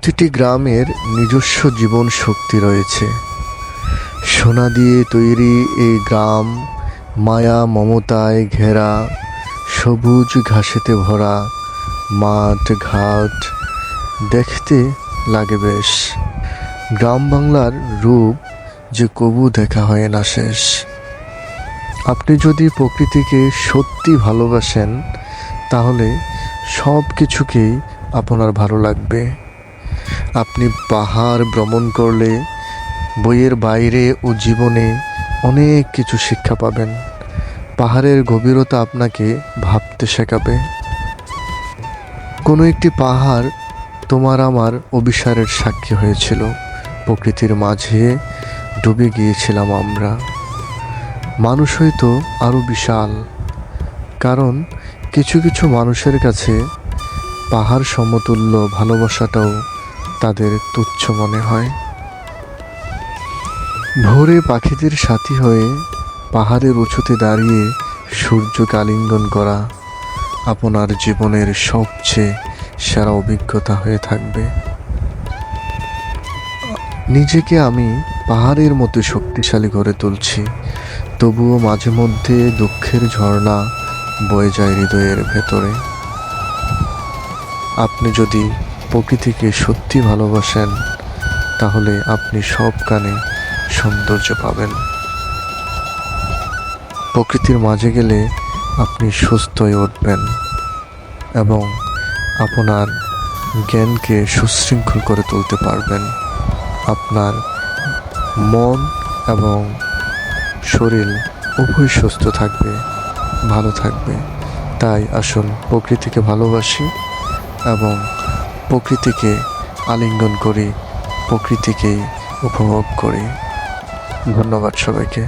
প্রতিটি গ্রামের নিজস্ব জীবন শক্তি রয়েছে। সোনা দিয়ে তৈরি এই গ্রাম মায়া মমতায় ঘেরা, সবুজ ঘাসেতে ভরা, মাঠ ঘাট দেখতে লাগে বেশ। গ্রাম বাংলার রূপ যে কবু দেখা হয় না শেষ। আপনি যদি প্রকৃতিকে সত্যি ভালোবাসেন তাহলে সব কিছুকেই আপনার ভালো লাগবে। আপনি পাহাড় ভ্রমণ করলে বইয়ের বাইরে ও জীবনে অনেক কিছু শিক্ষা পাবেন। পাহাড়ের গভীরতা আপনাকে ভাবতে শেখাবে। কোনো একটি পাহাড় তোমার আমার অভিসারের সাক্ষী হয়েছিল। প্রকৃতির মাঝে ডুবে গিয়েছিলাম আমরা। মানুষ হয়তো আরও বিশাল, কারণ কিছু কিছু মানুষের কাছে পাহাড় সমতুল্য ভালোবাসাটাও তাদের তুচ্ছ মনে হয়। ভোরে পাখিদের সাথী হয়ে পাহাড়ের উঁচুতে দাঁড়িয়ে সূর্যকে আলিঙ্গন করা আপনার জীবনের সবচেয়ে সেরা অভিজ্ঞতা হয়ে থাকবে। নিজেকে আমি পাহাড়ের মতো শক্তিশালী করে তুলছি, তবুও মাঝে মধ্যে দুঃখের ঝর্ণা বয়ে যায় হৃদয়ের ভেতরে। আপনি যদি প্রকৃতিকে সত্যি ভালোবাসেন তাহলে আপনি সব কানে সৌন্দর্য পাবেন। প্রকৃতির মাঝে গেলে আপনি সুস্থ হয়ে উঠবেন এবং আপনার জ্ঞানকে সুশৃঙ্খল করে তুলতে পারবেন। আপনার মন এবং শরীর উভয় সুস্থ থাকবে, ভালো থাকবে। তাই আসুন প্রকৃতিকে ভালোবাসি এবং প্রকৃতিকে আলিঙ্গন করি, প্রকৃতিকেই উপভোগ করি। ধন্যবাদ সবাইকে।